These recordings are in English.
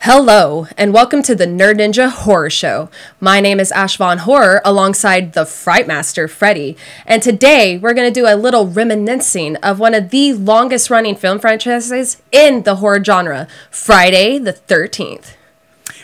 Hello, and welcome to the Nerd Ninja Horror Show. My name is Ash Von Horror, alongside the Frightmaster, Freddy. And today, we're going to do a little reminiscing of one of the longest-running film franchises in the horror genre, Friday the 13th.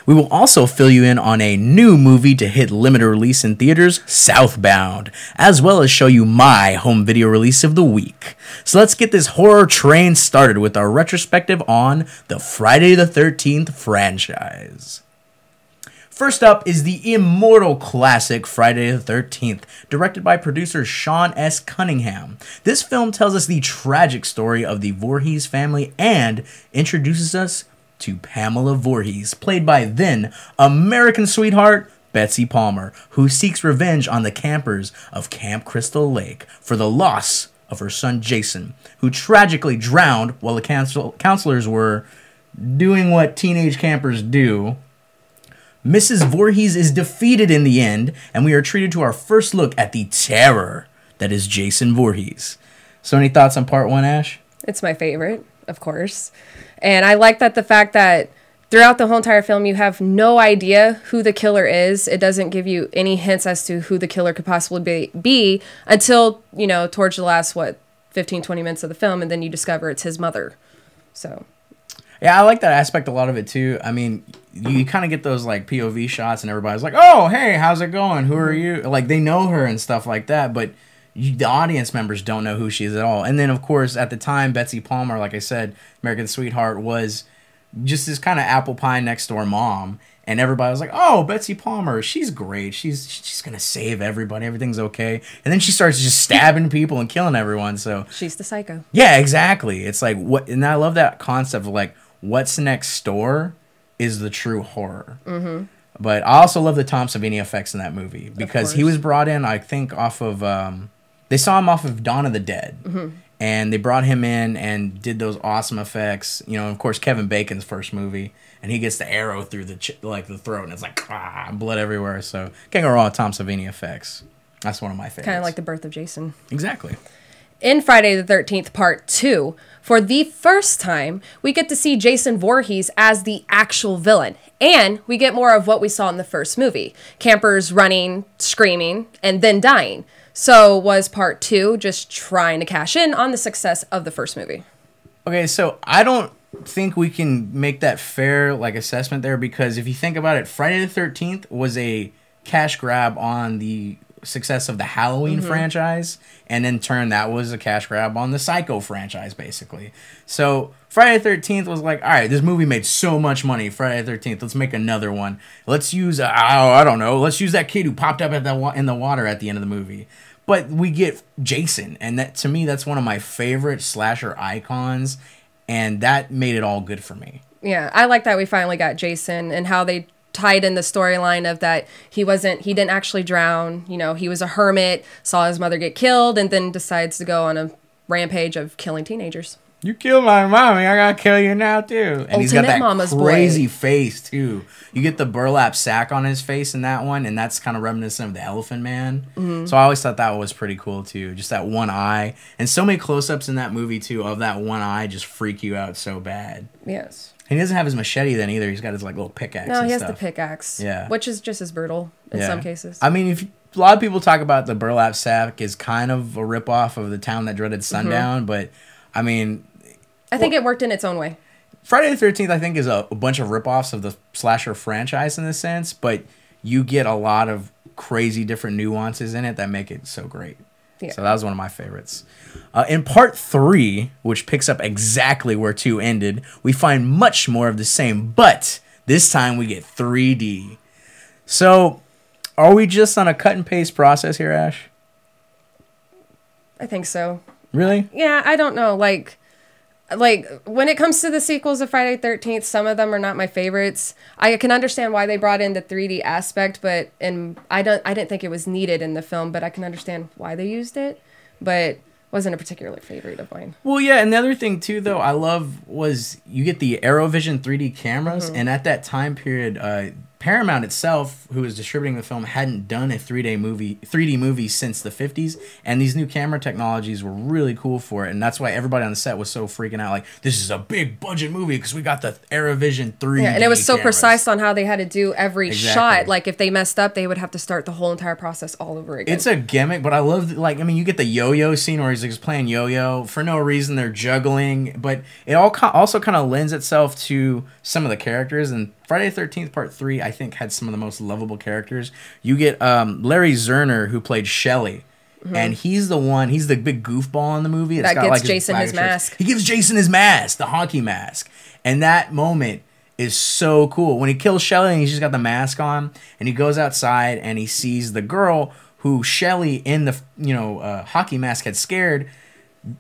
We will also fill you in on a new movie to hit limited release in theaters, Southbound, as well as show you my home video release of the week. So let's get this horror train started with our retrospective on the Friday the 13th franchise. First up is the immortal classic Friday the 13th, directed by producer Sean S. Cunningham. This film tells us the tragic story of the Voorhees family and introduces us to Pamela Voorhees, played by then American sweetheart Betsy Palmer, who seeks revenge on the campers of Camp Crystal Lake for the loss of her son Jason, who tragically drowned while the counselors were doing what teenage campers do. Mrs. Voorhees is defeated in the end, and we are treated to our first look at the terror that is Jason Voorhees. So any thoughts on part one, Ash? It's my favorite, of course. And I like that the fact that throughout the whole entire film, you have no idea who the killer is. It doesn't give you any hints as to who the killer could possibly be until, towards the last, 15, 20 minutes of the film, and then you discover it's his mother. So, yeah, I like that aspect a lot of it, too. I mean, you kind of get those, POV shots, and everybody's like, oh, hey, how's it going? Who are you? They know her and stuff like that, but the audience members don't know who she is at all. And then, of course, at the time, Betsy Palmer, like I said, American Sweetheart, was just this kind of apple pie next door mom. And everybody was like, oh, Betsy Palmer, she's great. She's going to save everybody. Everything's okay. And then she starts just stabbing people and killing everyone. So she's the psycho. Yeah, exactly. It's like, what? And I love that concept of, what's next door is the true horror. Mm-hmm. But I also love the Tom Savini effects in that movie. Because he was brought in, I think, off of... they saw him off of Dawn of the Dead, and they brought him in and did those awesome effects. Of course, Kevin Bacon's first movie, and he gets the arrow through the throat, and it's blood everywhere. So can't go wrong with Tom Savini effects. That's one of my favorites. Kind of like the birth of Jason. Exactly. In Friday the 13th Part 2, for the first time, we get to see Jason Voorhees as the actual villain. And we get more of what we saw in the first movie. Campers running, screaming, and then dying. So was part 2 just trying to cash in on the success of the first movie? Okay, so I don't think we can make that fair assessment there, because if you think about it, Friday the 13th was a cash grab on the success of the Halloween franchise, and in turn that was a cash grab on the Psycho franchise, basically. So Friday the 13th was like, all right, this movie made so much money, Friday the 13th, let's make another one. Let's use let's use that kid who popped up in the water at the end of the movie. But we get Jason, and that, to me, that's one of my favorite slasher icons, and that made it all good for me. Yeah, I like that we finally got Jason, and how they tied in the storyline of that he didn't actually drown, he was a hermit, saw his mother get killed, and then decides to go on a rampage of killing teenagers. You killed my mommy, I gotta kill you now too. And he's got that Mama's crazy face too. You get the burlap sack on his face in that one, and that's kind of reminiscent of the Elephant Man. Mm-hmm. So I always thought that was pretty cool too. Just that one eye, and so many close-ups in that movie too of that one eye just freak you out so bad. Yes. And he doesn't have his machete then either. He's got his little pickaxe. No, he has stuff. The pickaxe. Yeah. Which is just as brutal in some cases. I mean, a lot of people talk about the burlap sack is kind of a ripoff of The Town That Dreaded Sundown, but I mean, I think it worked in its own way. Friday the 13th, I think, is a bunch of ripoffs of the slasher franchise in this sense, but you get a lot of crazy different nuances in it that make it so great. Yeah. So that was one of my favorites. In part 3, which picks up exactly where 2 ended, we find much more of the same, but this time we get 3D. So, are we just on a cut and paste process here, Ash? I think so. Really? Yeah, I don't know. Like when it comes to the sequels of Friday the 13th, some of them are not my favorites. I can understand why they brought in the 3D aspect, but I didn't think it was needed in the film, but I can understand why they used it, but wasn't a particular favorite of mine. Well, yeah, and the other thing too, though, I love was you get the AeroVision 3D cameras, and at that time period, Paramount itself, who was distributing the film, hadn't done a 3D movie since the 50s, and these new camera technologies were really cool for it, and that's why everybody on the set was so freaking out, like, this is a big budget movie because we got the AeroVision 3D. Yeah, and it was so precise on how they had to do every Exactly. shot. Like, if they messed up, they would have to start the whole entire process all over again. It's a gimmick, but I love, like, I mean, you get the yo-yo scene where he's like playing yo-yo for no reason. They're juggling, but it also kind of lends itself to some of the characters. And Friday the 13th Part 3, I think, had some of the most lovable characters. You get Larry Zerner, who played Shelly. And he's the big goofball in the movie. That gets Jason his mask. He gives Jason his mask, the hockey mask. And that moment is so cool. When he kills Shelly and he's just got the mask on, and he goes outside and he sees the girl who Shelly in the hockey mask had scared.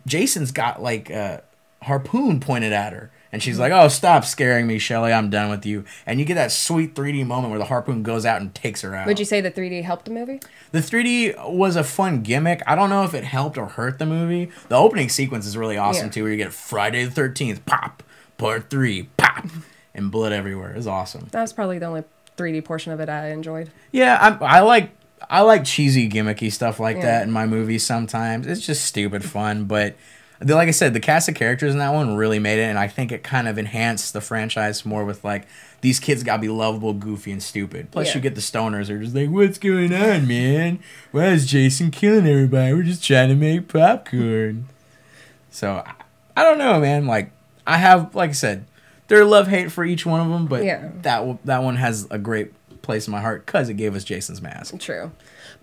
Jason's got like a harpoon pointed at her. And she's like, oh, stop scaring me, Shelly. I'm done with you. And you get that sweet 3D moment where the harpoon goes out and takes her out. Would you say the 3D helped the movie? The 3D was a fun gimmick. I don't know if it helped or hurt the movie. The opening sequence is really awesome, too, where you get Friday the 13th, pop, Part 3, pop, and blood everywhere. It was awesome. That was probably the only 3D portion of it I enjoyed. Yeah, I like cheesy, gimmicky stuff like that in my movies sometimes. It's just stupid fun, but like I said, the cast of characters in that one really made it, and I think it kind of enhanced the franchise more with, like, these kids gotta be lovable, goofy, and stupid. Plus, you get the stoners who are just like, what's going on, man? Why is Jason killing everybody? We're just trying to make popcorn. So, I don't know, man. Like, I have, like I said, their love-hate for each one of them, but that one has a great place in my heart because it gave us Jason's mask. True.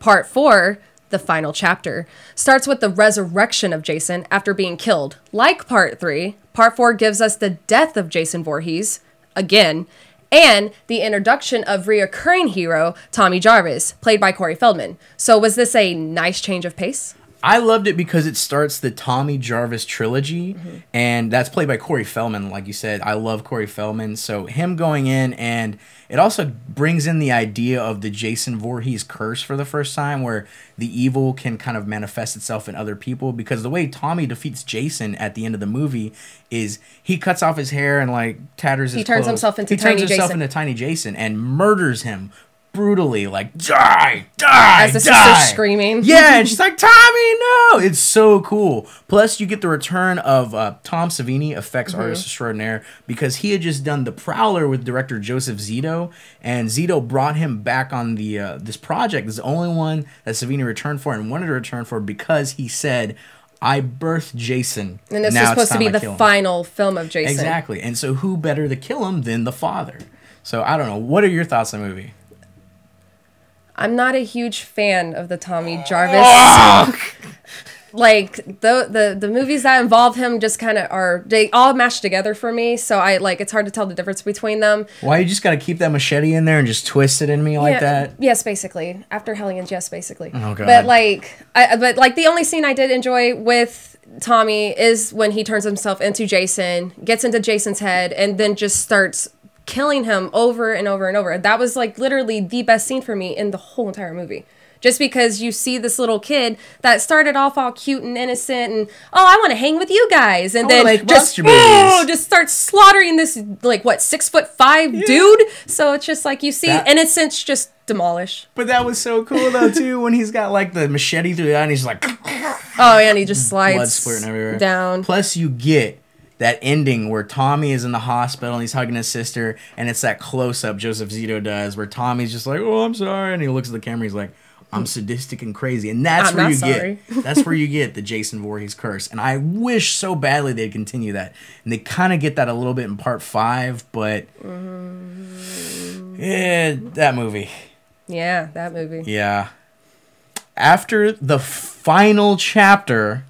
Part 4, the final chapter, starts with the resurrection of Jason after being killed. Like Part 3, Part 4 gives us the death of Jason Voorhees, again, and the introduction of reoccurring hero Tommy Jarvis, played by Corey Feldman. So was this a nice change of pace? I loved it because it starts the Tommy Jarvis trilogy, and that's played by Corey Feldman, like you said. I love Corey Feldman, so him going in, and it also brings in the idea of the Jason Voorhees curse for the first time, where the evil can kind of manifest itself in other people, because the way Tommy defeats Jason at the end of the movie is he cuts off his hair and, like, tatters his clothes. He turns himself into Tiny Jason and murders him brutally, like, die, die, as the die. sister's screaming. Yeah, and she's like, Tommy, no! It's so cool. Plus, you get the return of Tom Savini, effects artist extraordinaire, because he had just done The Prowler with director Joseph Zito, and Zito brought him back on the this project. This is the only one that Savini returned for and wanted to return for because he said, I birthed Jason. And this was supposed to be the final film of Jason. Exactly. And so who better to kill him than the father? So I don't know. What are your thoughts on the movie? I'm not a huge fan of the Tommy Jarvis. Like, the movies that involve him just kind of they all mash together for me. So it's hard to tell the difference between them. Why, you just got to keep that machete in there and just twist it in me like that? Yes, basically. After Hellions, yes, basically. Oh, God. But the only scene I did enjoy with Tommy is when he turns himself into Jason, gets into Jason's head, and then just starts killing him over and over and over. That was like literally the best scene for me in the whole entire movie. Just because you see this little kid that started off all cute and innocent and, oh, I want to hang with you guys. And then just starts slaughtering this, 6'5" dude. So it's just like you see innocence just demolish. But that was so cool though too, when he's got like the machete through the eye and he's like, oh yeah, and he just slides blood splurting everywhere down. Plus you get that ending where Tommy is in the hospital and he's hugging his sister, and it's that close-up Joseph Zito does where Tommy's just like, oh, I'm sorry, and he looks at the camera, he's like, I'm sadistic and crazy, and that's where you get the Jason Voorhees curse. And I wish so badly they'd continue that, and they kind of get that a little bit in Part 5, but that movie. Yeah, that movie. Yeah. After the final chapter,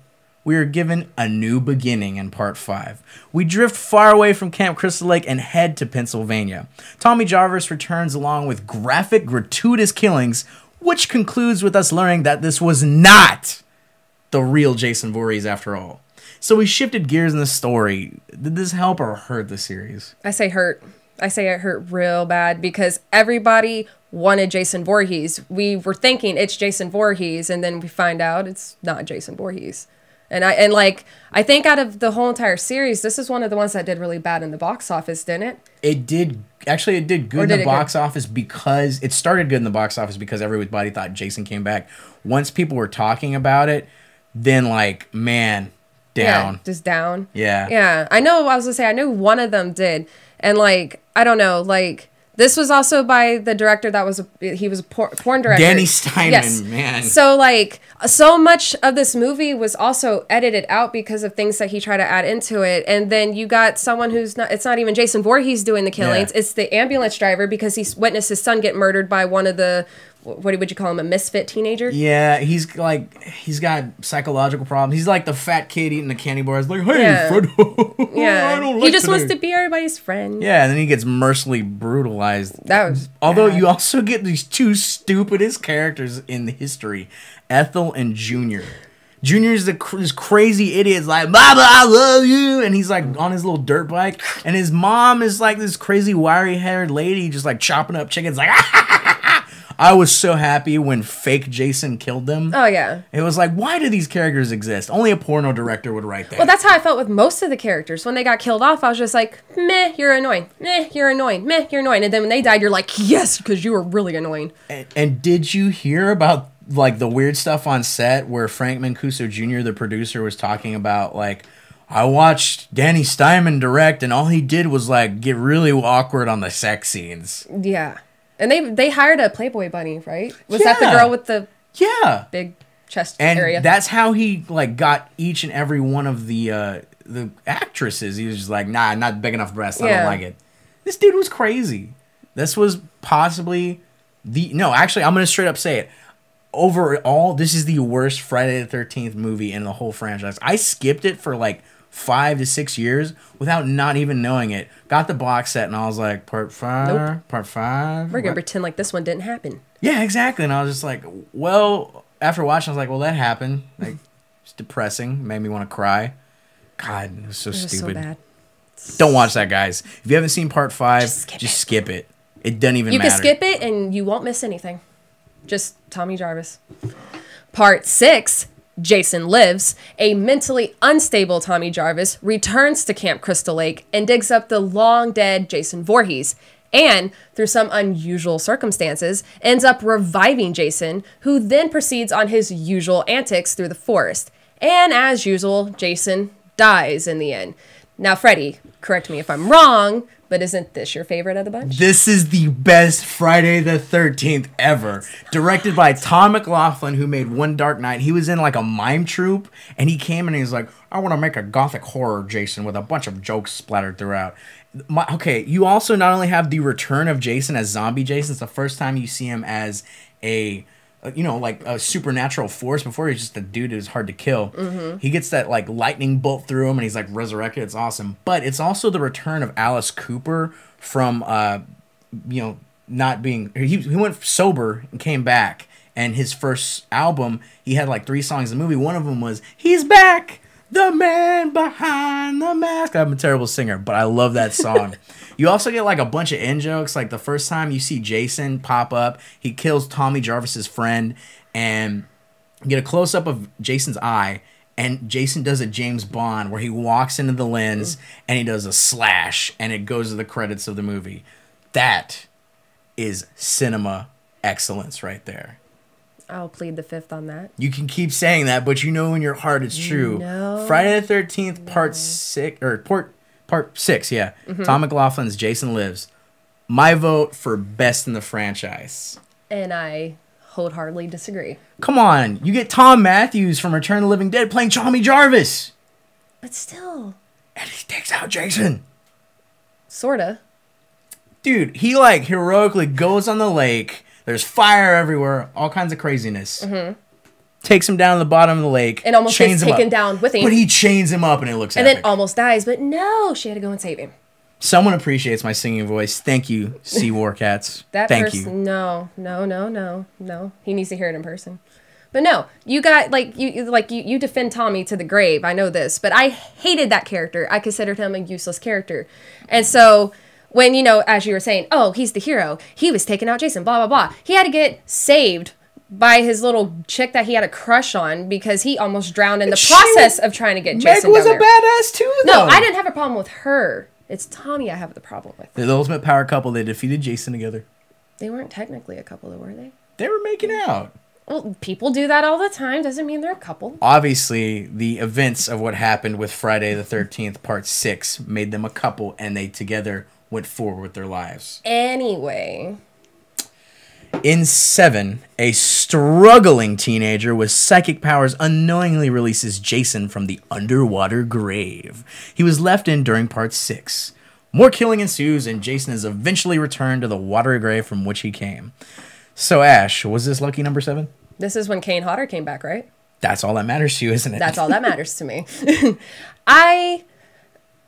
we are given a new beginning in Part 5. We drift far away from Camp Crystal Lake and head to Pennsylvania. Tommy Jarvis returns along with graphic, gratuitous killings, which concludes with us learning that this was not the real Jason Voorhees after all. So we shifted gears in the story. Did this help or hurt the series? I say hurt. I say it hurt real bad because everybody wanted Jason Voorhees. We were thinking it's Jason Voorhees, and then we find out it's not Jason Voorhees. And like I think out of the whole entire series, this is one of the ones that did really bad in the box office, didn't it? It did. Actually, it did good in the box office because it started good in the box office because everybody thought Jason came back. Once people were talking about it, then like, man, down. Yeah, just down. Yeah. Yeah. I was gonna say, I knew one of them did. And like, I don't know, like, this was also by the director he was a porn director. Danny Steinman, man. So like, so much of this movie was also edited out because of things that he tried to add into it. And then you got someone it's not even Jason Voorhees doing the killings. Yeah. It's the ambulance driver because he witnessed his son get murdered by one of the, what would you call him, a misfit teenager? Yeah, he's got psychological problems. He's like the fat kid eating the candy bars. Like, hey, Fredo. Yeah, I don't like he just wants to be everybody's friend. Yeah, and then he gets mercilessly brutalized. That was Although you also get these two stupidest characters in the history, Ethel and Junior. Junior's this crazy idiot, like, Baba, I love you, and he's like on his little dirt bike, and his mom is like this crazy wiry-haired lady, just like chopping up chickens, like. I was so happy when fake Jason killed them. Oh, yeah. It was like, why do these characters exist? Only a porno director would write that. Well, that's how I felt with most of the characters. When they got killed off, I was just like, meh, you're annoying. Meh, you're annoying. Meh, you're annoying. And then when they died, you're like, yes, because you were really annoying. And did you hear about, like, the weird stuff on set where Frank Mancuso Jr., the producer, was talking about, like, I watched Danny Steinman direct, and all he did was, like, get really awkward on the sex scenes. Yeah. And they hired a Playboy bunny, right? Was that the girl with the big chest area? And that's how he like got each and every one of the actresses. He was just like, nah, not big enough breasts. I don't like it. This dude was crazy. This was possibly actually, I'm going to straight up say it. Overall, this is the worst Friday the 13th movie in the whole franchise. I skipped it for like 5 to 6 years without not even knowing it. Got the box set and I was like, part 5. We're going to pretend like this one didn't happen. Yeah, exactly. And I was just like, well, after watching, I was like, well, that happened. Like, it's depressing. Made me want to cry. God, it was so stupid. So bad. Don't watch that, guys. If you haven't seen part 5, just skip it. It doesn't even matter. You can skip it and you won't miss anything. Just Tommy Jarvis. Part 6, Jason Lives. A mentally unstable Tommy Jarvis returns to Camp Crystal Lake and digs up the long-dead Jason Voorhees, and, through some unusual circumstances, ends up reviving Jason, who then proceeds on his usual antics through the forest. And, as usual, Jason dies in the end. Now, Freddie, correct me if I'm wrong, but isn't this your favorite of the bunch? This is the best Friday the 13th ever. Directed by Tom McLaughlin, who made One Dark Night. He was in like a mime troupe, and he came and he was like, I want to make a gothic horror Jason with a bunch of jokes splattered throughout. You also not only have the return of Jason as zombie Jason. It's the first time you see him as a supernatural force. Before he's just a dude who's hard to kill. Mm-hmm. He gets that like lightning bolt through him and he's like resurrected. It's awesome. But it's also the return of Alice Cooper from not being, he went sober and came back, and his first album he had like 3 songs in the movie. One of them was He's Back, the man behind the mask. I'm a terrible singer, but I love that song. You also get like a bunch of in jokes. Like the first time you see Jason pop up, he kills Tommy Jarvis's friend, and you get a close up of Jason's eye, and Jason does a James Bond where he walks into the lens and he does a slash, and it goes to the credits of the movie. That is cinema excellence right there. I'll plead the 5th on that. You can keep saying that, but you know in your heart it's true. No. Friday the 13th, part 6, Part 6, yeah. Mm-hmm. Tom McLaughlin's Jason Lives. My vote for best in the franchise. And I wholeheartedly disagree. Come on. You get Tom Matthews from Return of the Living Dead playing Tommy Jarvis. But still. And he takes out Jason. Sorta. Dude, he like heroically goes on the lake. There's fire everywhere. All kinds of craziness. Mm-hmm. Takes him down to the bottom of the lake. And almost gets taken down with him. But he chains him up and it looks epic. And then almost dies. But no, she had to go and save him. Someone appreciates my singing voice. Thank you, Sea War Cats. Thank you. No. He needs to hear it in person. But no, you got you defend Tommy to the grave. I know this, but I hated that character. I considered him a useless character. And so when, as you were saying, oh, he's the hero. He was taking out Jason, blah, blah, blah. He had to get saved by his little chick that he had a crush on because he almost drowned in the process of trying to get Jason Meg was down a there. badass too, though. No, I didn't have a problem with her. It's Tommy I have the problem with. They're the ultimate power couple. They defeated Jason together. They weren't technically a couple, though, were they? They were making out. Well, people do that all the time. Doesn't mean they're a couple. Obviously, the events of what happened with Friday the 13th, Part 6, made them a couple, and they together went forward with their lives. Anyway. In 7, a struggling teenager with psychic powers unknowingly releases Jason from the underwater grave he was left in during Part 6. More killing ensues, and Jason is eventually returned to the watery grave from which he came. So, Ash, was this lucky number 7? This is when Kane Hodder came back, right? That's all that matters to you, isn't it? That's all that matters to me.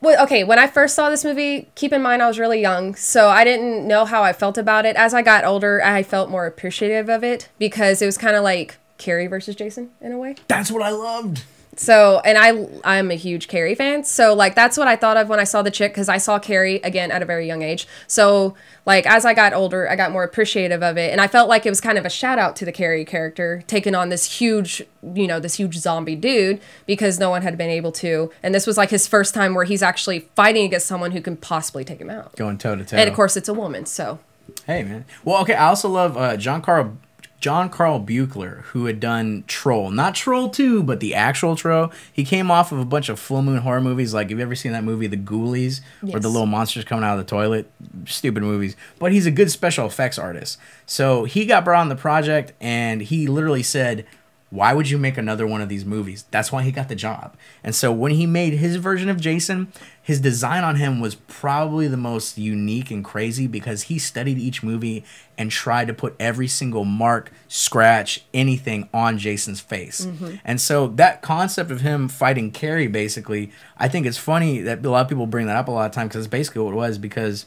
Okay, when I first saw this movie, keep in mind I was really young, so I didn't know how I felt about it. As I got older, I felt more appreciative of it because it was kind of like Carrie versus Jason in a way. That's what I loved. So, and I'm a huge Carrie fan. So, like, that's what I thought of when I saw the chick, because I saw Carrie, again, at a very young age. So, like, as I got older, I got more appreciative of it. And I felt like it was kind of a shout out to the Carrie character, taking on this huge, this huge zombie dude, because no one had been able to. And this was, like, his first time where he's actually fighting against someone who can possibly take him out. Going toe to toe. And, of course, it's a woman, so. Hey, man. Well, okay, I also love John Carl Buechler, who had done Troll. Not Troll 2, but the actual Troll. He came off of a bunch of full moon horror movies. Like, have you ever seen that movie, The Ghoulies? Yes. Where the little monsters coming out of the toilet? Stupid movies. But he's a good special effects artist. So he got brought on the project, and he literally said, why would you make another one of these movies? That's why he got the job. And so when he made his version of Jason, his design on him was probably the most unique and crazy because he studied each movie and tried to put every single mark, scratch, anything on Jason's face. Mm-hmm. And so that concept of him fighting Carrie, basically, I think it's funny that a lot of people bring that up a lot of times because it's basically what it was, because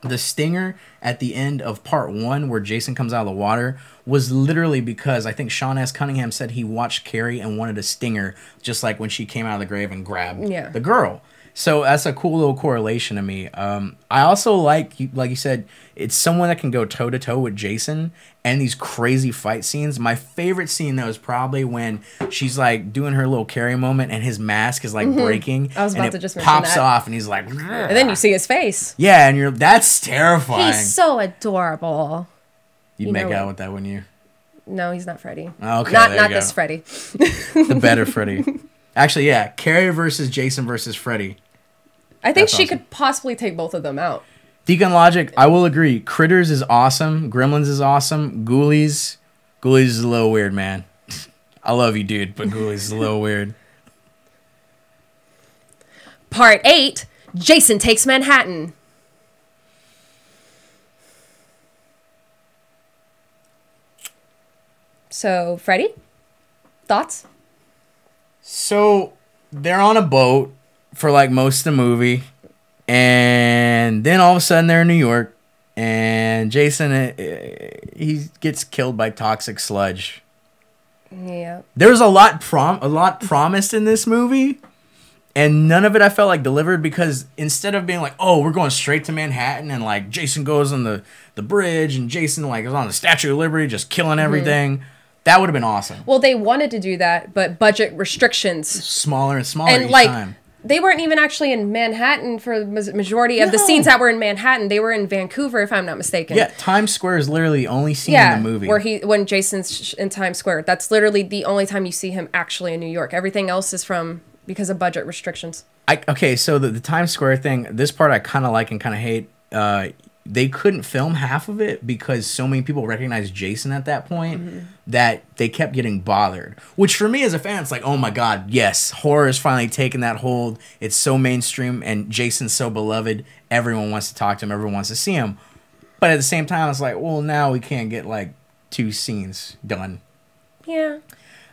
the stinger at the end of Part 1 where Jason comes out of the water was literally because I think Sean S. Cunningham said he watched Carrie and wanted a stinger just like when she came out of the grave and grabbed the girl. So that's a cool little correlation to me. I also like you said, it's someone that can go toe-to-toe with Jason and these crazy fight scenes. My favorite scene, though, is probably when she's, like, doing her little Carrie moment and his mask is, like, breaking. I was about to just mention pops that. off and he's like... And then you see his face. Yeah, and that's terrifying. He's so adorable. You'd make out with that, wouldn't you? No, he's not Freddy. Okay, not this Freddy. The better Freddy. Actually, yeah, Carrie versus Jason versus Freddy. I think she could possibly take both of them out. Deacon Logic, I will agree. Critters is awesome. Gremlins is awesome. Ghoulies is a little weird, man. I love you, dude, but Ghoulies is a little weird. Part 8, Jason Takes Manhattan. So, Freddy? Thoughts? So, they're on a boat for, like, most of the movie. And then all of a sudden they're in New York. And Jason, he gets killed by toxic sludge. Yeah. There was a lot promised in this movie. And none of it I felt like delivered because instead of being like, oh, we're going straight to Manhattan and like Jason goes on the bridge and Jason like is on the Statue of Liberty just killing everything. That would have been awesome. Well, they wanted to do that, but budget restrictions. Smaller and smaller and each like, time. They weren't even actually in Manhattan for the majority of the scenes that were in Manhattan. They were in Vancouver, if I'm not mistaken. Yeah, Times Square is literally the only scene in the movie. When Jason's in Times Square. That's literally the only time you see him actually in New York. Everything else is because of budget restrictions. Okay, so the Times Square thing, this part I kind of like and kind of hate. They couldn't film half of it because so many people recognized Jason at that point that they kept getting bothered. Which for me as a fan, it's like, oh my god, yes, horror is finally taking that hold. It's so mainstream and Jason's so beloved. Everyone wants to talk to him. Everyone wants to see him. But at the same time, it's like, well, now we can't get like 2 scenes done. Yeah.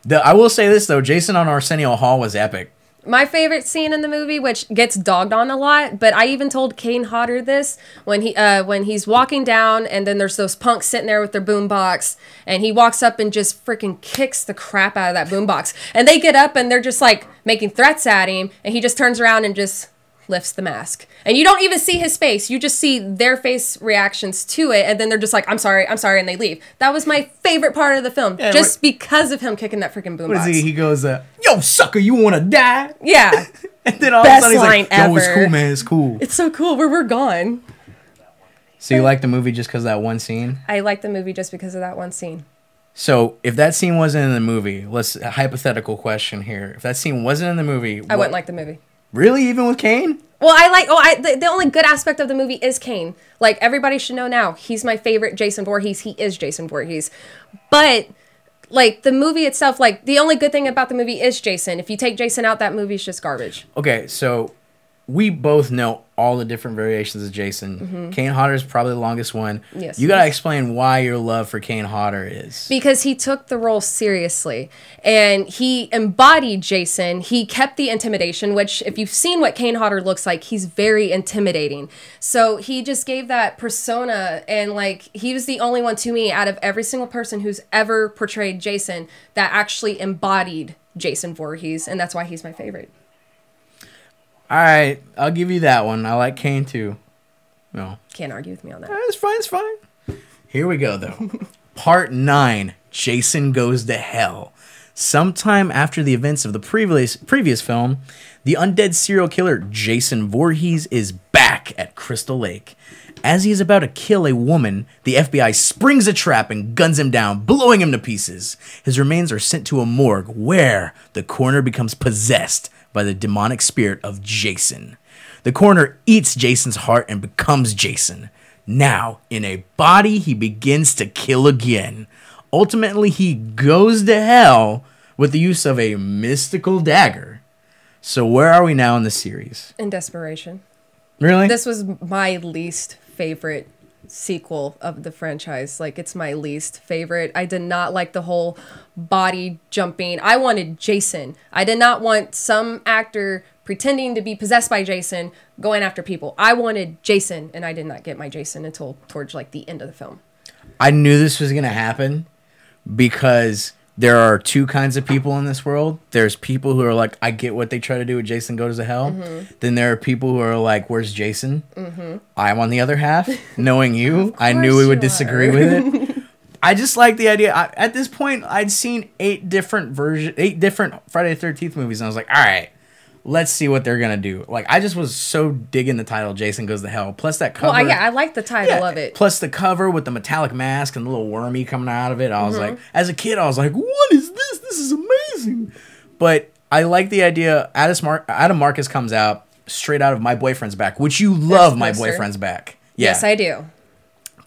I will say this, though. Jason on Arsenio Hall was epic. My favorite scene in the movie, which gets dogged on a lot, but I even told Kane Hodder this when he's walking down, and then there's those punks sitting there with their boombox, and he walks up and just freaking kicks the crap out of that boombox, and they get up and they're just like making threats at him, and he just turns around and just lifts the mask. And you don't even see his face. You just see their face reactions to it. And then they're just like, I'm sorry. And they leave. That was my favorite part of the film. Yeah, just because of him kicking that freaking boombox. What is he? He goes, yo, sucker, you want to die? Yeah. And then all Best of a sudden he's like, yo, line it's ever. cool, man. It's cool. It's so cool. We're gone. So you like the movie just because of that one scene? I like the movie just because of that one scene. So if that scene wasn't in the movie, a hypothetical question here. If that scene wasn't in the movie, I wouldn't like the movie. Really? Even with Kane? Well, the only good aspect of the movie is Kane. Like, everybody should know now, he's my favorite Jason Voorhees. He is Jason Voorhees. But, like, the movie itself, like, the only good thing about the movie is Jason. If you take Jason out, that movie's just garbage. Okay, so we both know all the different variations of Jason. Mm-hmm. Kane Hodder is probably the longest one. Yes. You gotta explain why your love for Kane Hodder is. Because he took the role seriously. And he embodied Jason. He kept the intimidation, which, if you've seen what Kane Hodder looks like, he's very intimidating. So he just gave that persona, and, like, he was the only one, to me, out of every single person who's ever portrayed Jason, that actually embodied Jason Voorhees, and that's why he's my favorite. All right, I'll give you that one. I like Kane too. No. Can't argue with me on that. It's fine, it's fine. Here we go, though. Part 9, Jason Goes to Hell. Sometime after the events of the previous film, the undead serial killer Jason Voorhees is back at Crystal Lake. As he is about to kill a woman, the FBI springs a trap and guns him down, blowing him to pieces. His remains are sent to a morgue where the coroner becomes possessed by the demonic spirit of Jason. The coroner eats Jason's heart and becomes Jason. Now, in a body, he begins to kill again. Ultimately, he goes to hell with the use of a mystical dagger. So where are we now in the series? In desperation. Really? This was my least favorite sequel of the franchise. Like, it's my least favorite. I did not like the whole body jumping. I wanted Jason. I did not want some actor pretending to be possessed by Jason going after people. I wanted Jason, and I did not get my Jason until towards, like, the end of the film. I knew this was going to happen because there are two kinds of people in this world. There's people who are like, I get what they try to do with Jason Goes to Hell. Mm-hmm. Then there are people who are like, where's Jason? Mm-hmm. I'm on the other half. Knowing you, I knew we would disagree with it. I just like the idea. At this point, I'd seen 8 different Friday the 13th movies, and I was like, all right, let's see what they're going to do. Like, I just was so digging the title, Jason Goes to Hell. Plus that cover. Well, I like the title of it. Plus the cover with the metallic mask and the little wormy coming out of it. I was like, as a kid, I was like, what is this? This is amazing. But I like the idea. Adam Marcus comes out straight out of My Boyfriend's Back, which you love My Boyfriend's Back. Yeah. Yes, I do.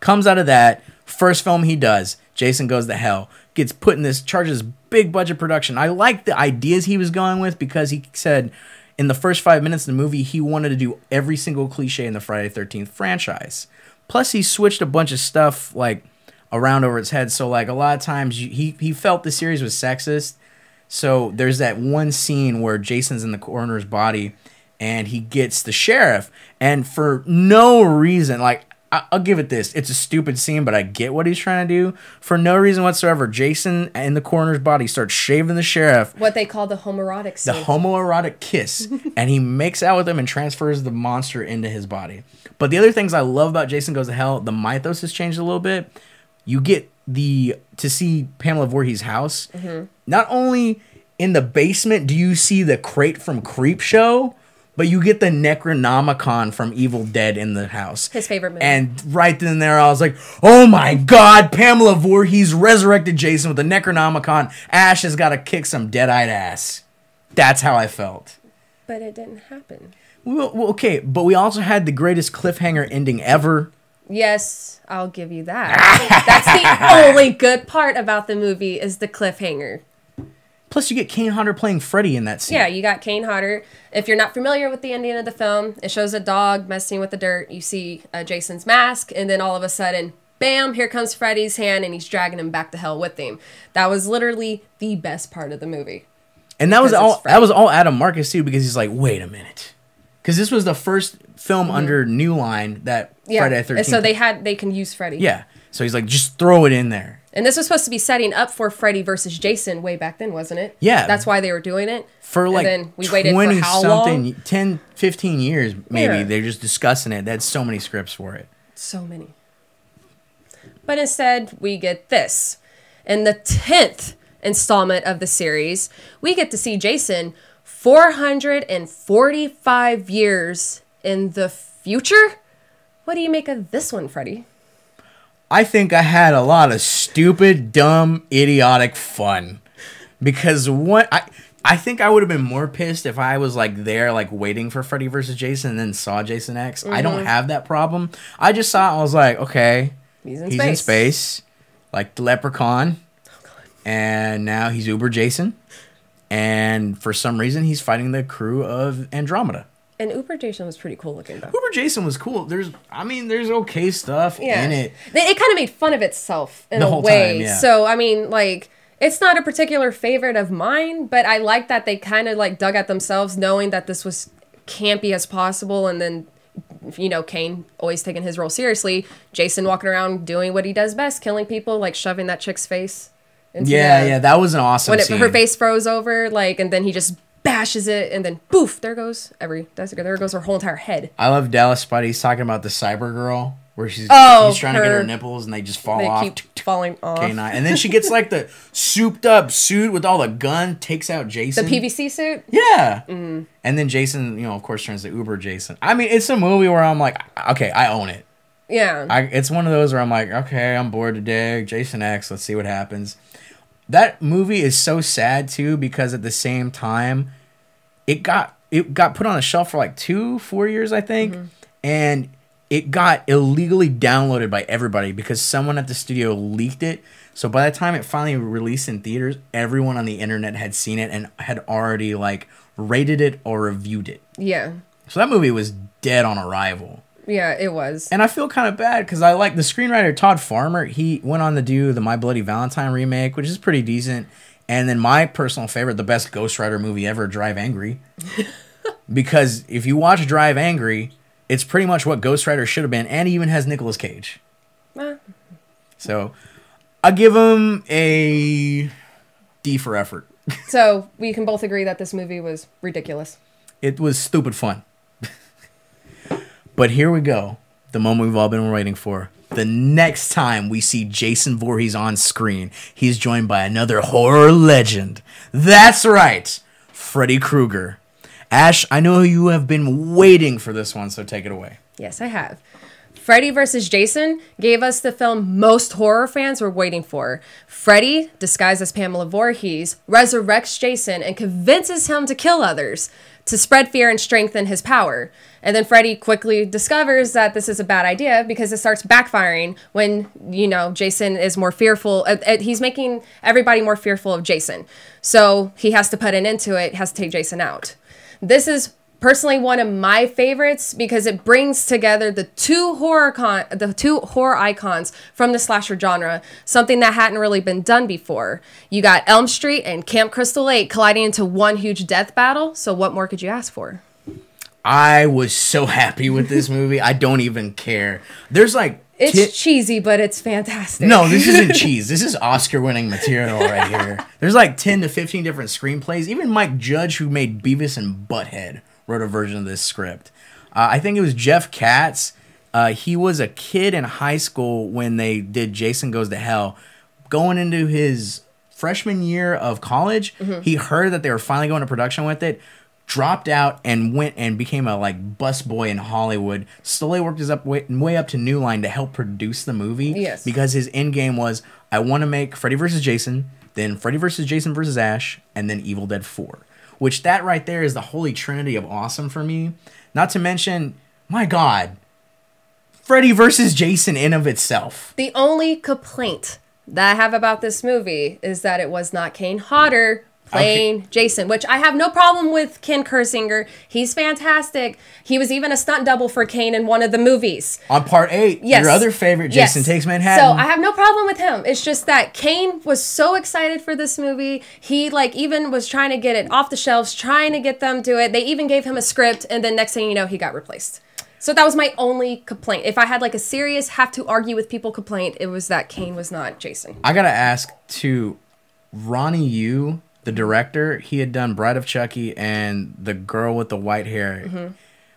Comes out of that. First film he does, Jason Goes to Hell. Gets put in this, charges big budget production. I like the ideas he was going with because he said in the first 5 minutes of the movie, he wanted to do every single cliche in the Friday the 13th franchise. Plus, he switched a bunch of stuff like around over its head. So, like, a lot of times he felt the series was sexist. So there's that one scene where Jason's in the coroner's body and he gets the sheriff. And for no reason, like, I'll give it this. It's a stupid scene, but I get what he's trying to do. For no reason whatsoever, Jason in the coroner's body starts shaving the sheriff. What they call the homoerotic scene. The homoerotic kiss. And he makes out with him and transfers the monster into his body. But the other things I love about Jason Goes to Hell, the mythos has changed a little bit. You get to see Pamela Voorhees' house. Mm-hmm. Not only in the basement do you see the crate from Creepshow, but you get the Necronomicon from Evil Dead in the house. His favorite movie. And right then and there, I was like, oh my God, Pamela Voorhees resurrected Jason with the Necronomicon. Ash has got to kick some dead-eyed ass. That's how I felt. But it didn't happen. Well, okay, but we also had the greatest cliffhanger ending ever. Yes, I'll give you that. That's the only good part about the movie is the cliffhanger. Plus, you get Kane Hodder playing Freddy in that scene. Yeah, you got Kane Hodder. If you're not familiar with the ending of the film, it shows a dog messing with the dirt. You see Jason's mask, and then all of a sudden, bam, here comes Freddy's hand, and he's dragging him back to hell with him. That was literally the best part of the movie. And that was all Adam Marcus, too, because he's like, wait a minute. Because this was the first film under New Line that Friday the 13th. So they can use Freddy. Yeah. So he's like, just throw it in there. And this was supposed to be setting up for Freddy versus Jason way back then, wasn't it? Yeah. That's why they were doing it. For like and then we waited for how long? 10, 15 years, maybe. Yeah. They're just discussing it. They had so many scripts for it. So many. But instead, we get this. In the 10th installment of the series, we get to see Jason 445 years in the future. What do you make of this one, Freddy? I think I had a lot of stupid, dumb, idiotic fun. Because I think I would have been more pissed if I was like there, like waiting for Freddy vs. Jason and then saw Jason X. I don't have that problem. I just saw it, I was like, okay, he's in space, like the Leprechaun. And now he's Uber Jason. And for some reason, he's fighting the crew of Andromeda. And Uber Jason was pretty cool looking, though. Uber Jason was cool. There's okay stuff in it. It kind of made fun of itself in a way. Yeah. So, I mean, like, it's not a particular favorite of mine, but I like that they kind of, like, dug at themselves knowing that this was campy as possible. And then, you know, Kane always taking his role seriously. Jason walking around doing what he does best, killing people, like shoving that chick's face. Yeah, that was an awesome scene. When her face froze over, like, and then he just bashes it, and then poof, there goes her whole entire head. I love Dallas Spuddy's talking about the cyber girl, where he's trying to get her nipples, and they just fall off. Keep falling off. K9. And then she gets like the souped up suit with all the gun, takes out Jason. The PVC suit? Yeah. And then Jason, you know, of course, turns to Uber Jason. I mean, it's a movie where I'm like, okay, I own it. Yeah. It's one of those where I'm like, okay, I'm bored today. Jason X, let's see what happens. That movie is so sad too, because at the same time, it got put on a shelf for like 4 years, I think, and it got illegally downloaded by everybody because someone at the studio leaked it. So by the time it finally released in theaters, everyone on the internet had seen it and had already like rated it or reviewed it. Yeah. So that movie was dead on arrival. Yeah, it was. And I feel kind of bad because I like the screenwriter Todd Farmer. He went on to do the My Bloody Valentine remake, which is pretty decent. And then my personal favorite, the best Ghost Rider movie ever, Drive Angry. Because if you watch Drive Angry, it's pretty much what Ghost Rider should have been, and he even has Nicolas Cage. So I give him a D for effort. So we can both agree that this movie was ridiculous. It was stupid fun. But here we go. The moment we've all been waiting for. The next time we see Jason Voorhees on screen, he's joined by another horror legend. That's right, Freddy Krueger. Ash, I know you have been waiting for this one, so take it away. Yes, I have. Freddy vs. Jason gave us the film most horror fans were waiting for. Freddy, disguised as Pamela Voorhees, resurrects Jason and convinces him to kill others, to spread fear and strengthen his power. And then Freddy quickly discovers that this is a bad idea because it starts backfiring when, you know, Jason is more fearful. He's making everybody more fearful of Jason. So he has to put an end to it, has to take Jason out. This is personally one of my favorites because it brings together the two horror icons from the slasher genre, something that hadn't really been done before. You got Elm Street and Camp Crystal Lake colliding into one huge death battle. So what more could you ask for? I was so happy with this movie. I don't even care. There's like... It's cheesy, but it's fantastic. No, this isn't cheese. This is Oscar-winning material right here. There's like 10 to 15 different screenplays. Even Mike Judge, who made Beavis and Butthead, wrote a version of this script. I think it was Jeff Katz. He was a kid in high school when they did Jason Goes to Hell. Going into his freshman year of college, he heard that they were finally going to production with it, dropped out and went and became a like busboy in Hollywood. Slowly worked his way up to New Line to help produce the movie. Yes. Because his end game was, I want to make Freddy vs. Jason, then Freddy vs. Jason vs. Ash, and then Evil Dead 4. Which that right there is the holy trinity of awesome for me. Not to mention, my God, Freddy vs. Jason in of itself. The only complaint that I have about this movie is that it was not Kane Hodder playing Jason, which I have no problem with. Ken Kersinger, he's fantastic. He was even a stunt double for Kane in one of the movies. On part 8, your other favorite, Jason Takes Manhattan. So I have no problem with him. It's just that Kane was so excited for this movie. He like even was trying to get it off the shelves, trying to get them to it. They even gave him a script, and then next thing you know, he got replaced. So that was my only complaint. If I had like a serious have to argue with people complaint, it was that Kane was not Jason. I gotta ask too, Ronnie Yu, the director, he had done Bride of Chucky and The Girl with the White Hair. Mm-hmm.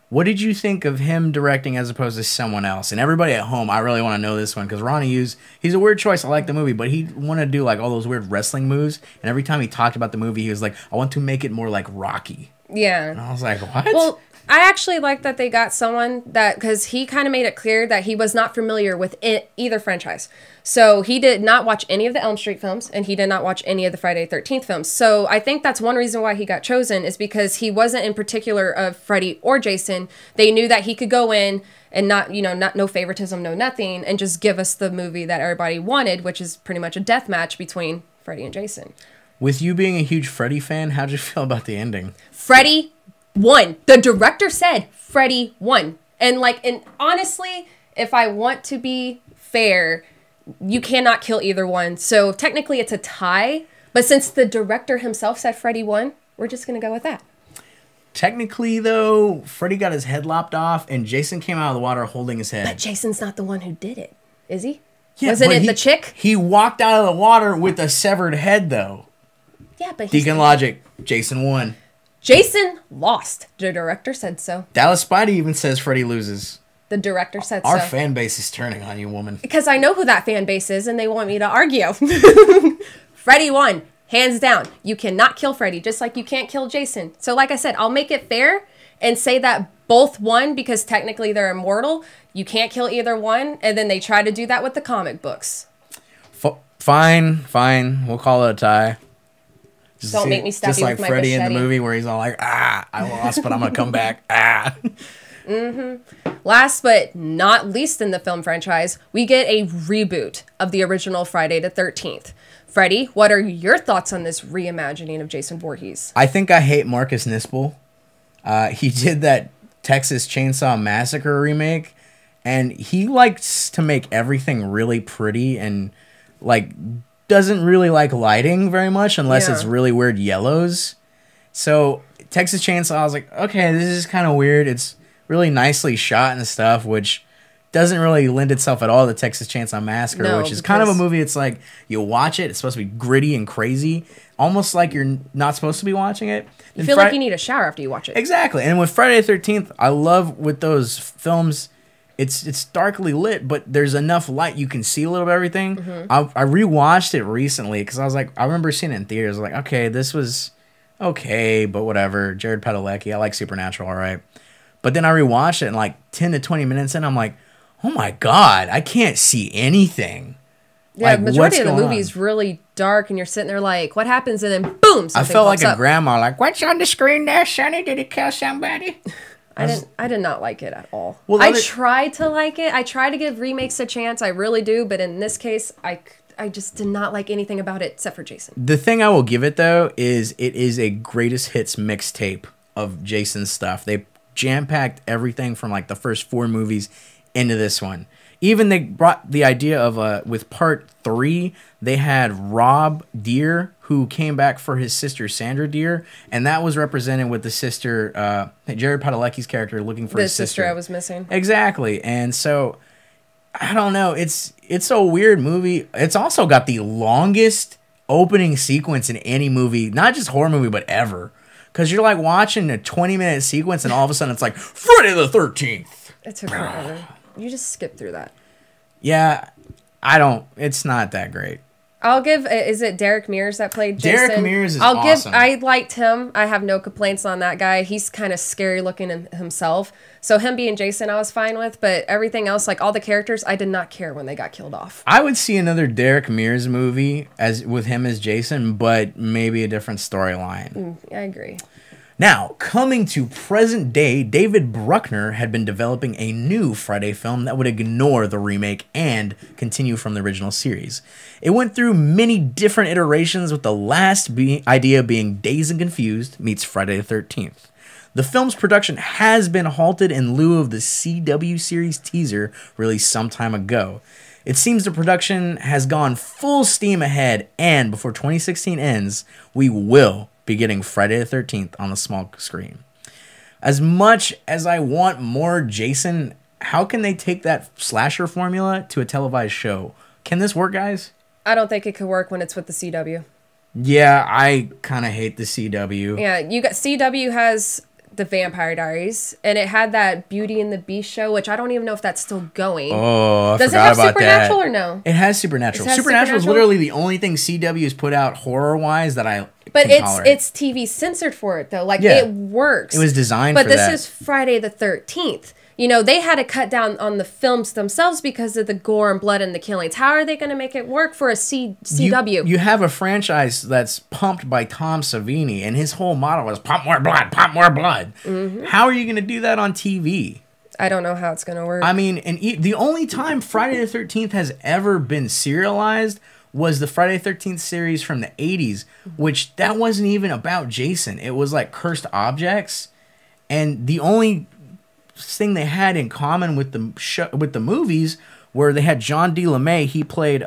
What did you think of him directing as opposed to someone else? And everybody at home, I really want to know this one because Ronnie Yu's, he's a weird choice. I like the movie, but he wanted to do like all those weird wrestling moves. And every time he talked about the movie, he was like, I want to make it more like Rocky. Yeah. And I was like, what? Well, I actually like that they got someone that, because he kind of made it clear that he was not familiar with either franchise. So he did not watch any of the Elm Street films, and he did not watch any of the Friday the 13th films. So I think that's one reason why he got chosen, is because he wasn't in particular of Freddy or Jason. They knew that he could go in and not, no favoritism, no nothing, and just give us the movie that everybody wanted, which is pretty much a death match between Freddy and Jason. With you being a huge Freddy fan, how'd you feel about the ending? Freddy won. The director said Freddy won. And honestly, if I want to be fair, you cannot kill either one. So technically it's a tie. But since the director himself said Freddy won, we're just going to go with that. Technically, though, Freddy got his head lopped off and Jason came out of the water holding his head. But Jason's not the one who did it, is he? Yeah, Wasn't it the chick? He walked out of the water with a severed head, though. Yeah, but Deacon Logic, Jason won. Jason lost. The director said so. Dallas Spidey even says Freddy loses. The director said Our so. Our fan base is turning on you, woman. Because I know who that fan base is, and they want me to argue. Freddy won. Hands down. You cannot kill Freddy, just like you can't kill Jason. So like I said, I'll make it fair and say that both won because technically they're immortal. You can't kill either one, and then they try to do that with the comic books. Fine. We'll call it a tie. Don't make me stab you with my Just like Freddy machete. in the movie where he's all like, I lost, but I'm going to come back. Last but not least in the film franchise, we get a reboot of the original Friday the 13th. Freddy, what are your thoughts on this reimagining of Jason Voorhees? I think I hate Marcus Nispel. He did that Texas Chainsaw Massacre remake, and he likes to make everything really pretty and doesn't really like lighting very much unless it's really weird yellows. So Texas Chainsaw, I was like, okay, this is kind of weird. It's really nicely shot and stuff, which doesn't really lend itself at all to Texas Chainsaw Massacre, which is kind of a movie. It's like you watch it, it's supposed to be gritty and crazy, almost like you're not supposed to be watching it. You feel like you need a shower after you watch it. Exactly. And with Friday the 13th, I love with those films, it's darkly lit, but there's enough light you can see a little bit of everything. Mm-hmm. I rewatched it recently because I remember seeing it in theaters. I was like, okay, this was okay, but whatever. Jared Padalecki, I like Supernatural, all right. But then I rewatched it and 10 to 20 minutes in, I'm like, oh my God, I can't see anything. Yeah, the majority of the movie is really dark and you're sitting there like, what happens? And then boom, something I felt like pops a up. grandma, like, what's on the screen there, Sonny? Did it kill somebody? I did not like it at all. Well, I tried to like it. I try to give remakes a chance. I really do. But in this case, I just did not like anything about it except for Jason. The thing I will give it, though, is it is a greatest hits mixtape of Jason's stuff. They jam-packed everything from the first 4 movies into this one. Even they brought the idea of, with part 3, they had Rob Deere, who came back for his sister Sandra Deere, and that was represented with the sister, Jared Padalecki's character looking for his sister. The sister I was missing. Exactly. And so, I don't know, it's a weird movie. It's also got the longest opening sequence in any movie, not just horror movie, but ever. Because you're watching a 20-minute sequence, and all of a sudden it's like, Friday the 13th. It took forever. You just skip through that. Yeah, it's not that great. I'll give, is it Derek Mears that played Jason? Derek Mears is awesome. I liked him. I have no complaints on that guy. He's kind of scary looking in himself. So him being Jason, I was fine with. But everything else, all the characters, I did not care when they got killed off. I would see another Derek Mears movie with him as Jason, but maybe a different storyline. I agree. Now, coming to present day, David Bruckner had been developing a new Friday film that would ignore the remake and continue from the original series. It went through many different iterations, with the last idea being Dazed and Confused meets Friday the 13th. The film's production has been halted in lieu of the CW series teaser released some time ago. It seems the production has gone full steam ahead, and before 2016 ends, we will be getting Friday the 13th on the small screen. As much as I want more Jason, how can they take that slasher formula to a televised show? Can this work, guys? I don't think it could work when it's with the CW. Yeah, I kind of hate the CW. Yeah, you got CW has the Vampire Diaries, and it had that Beauty and the Beast show, which I don't even know if that's still going. Oh, I Does it forgot have about Supernatural that. or no? It has Supernatural. It has Supernatural is Supernatural? literally the only thing CW has put out horror-wise that I But can tolerate. it's TV censored for it though. Like Yeah. it works. It was designed but for this that. is Friday the 13th. You know, they had to cut down on the films themselves because of the gore and blood and the killings. How are they going to make it work for a CW? You have a franchise that's pumped by Tom Savini, and his whole motto is pump more blood, pump more blood. Mm-hmm. How are you going to do that on TV? I don't know how it's going to work. I mean, and the only time Friday the 13th has ever been serialized was the Friday the 13th series from the 80s, which that wasn't even about Jason. It was like cursed objects, and the only thing they had in common with the movies where they had John D. LeMay. He played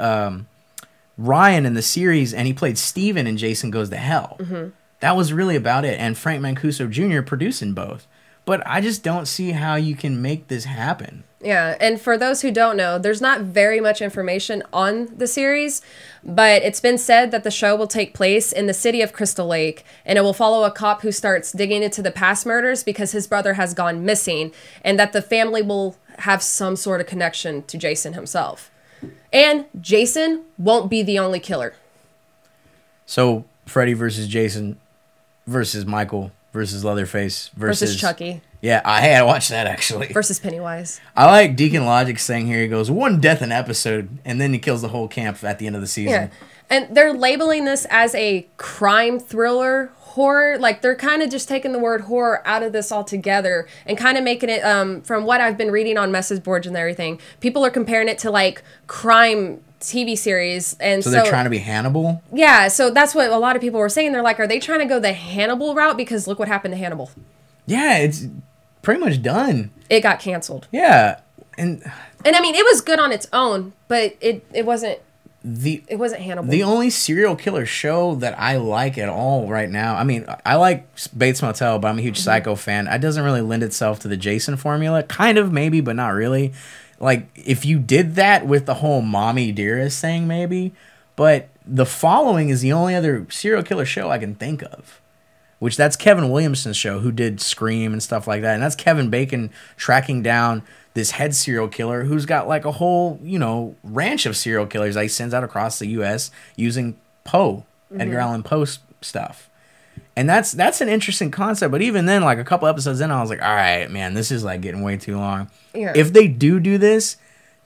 Ryan in the series, and he played Steven in Jason Goes to Hell. Mm-hmm. That was really about it, and Frank Mancuso Jr. producing both. But I just don't see how you can make this happen. Yeah, and for those who don't know, there's not very much information on the series, but it's been said that the show will take place in the city of Crystal Lake, and it will follow a cop who starts digging into the past murders because his brother has gone missing, and that the family will have some sort of connection to Jason himself. And Jason won't be the only killer. So, Freddy versus Jason versus Michael versus Leatherface Versus Chucky. Yeah, I had to watch that, actually. Versus Pennywise. I like Deacon Logic's thing here. He goes, one death an episode, and then he kills the whole camp at the end of the season. Yeah. And they're labeling this as a crime thriller horror. Like, they're kind of just taking the word horror out of this altogether and kind of making it, from what I've been reading on message boards and everything, people are comparing it to, like, crime TV series. And so they're trying to be Hannibal? Yeah, so that's what a lot of people were saying. They're like, are they trying to go the Hannibal route? Because look what happened to Hannibal. Yeah, it's pretty much done. It got canceled. Yeah. And I mean, it was good on its own, but it wasn't Hannibal. The only serial killer show that I like at all right now, I mean, I like Bates Motel, but I'm a huge Psycho fan. It doesn't really lend itself to the Jason formula. Kind of, maybe, but not really. Like, if you did that with the whole mommy dearest thing, maybe. But The Following is the only other serial killer show I can think of. Which that's Kevin Williamson's show, who did Scream and stuff like that. And that's Kevin Bacon tracking down this head serial killer who's got like a whole, ranch of serial killers that he sends out across the U.S. using Poe, Edgar Allan Poe stuff. And that's an interesting concept. But even then, like a couple episodes in, I was like, all right, man, this is like getting way too long. Yeah. If they do this,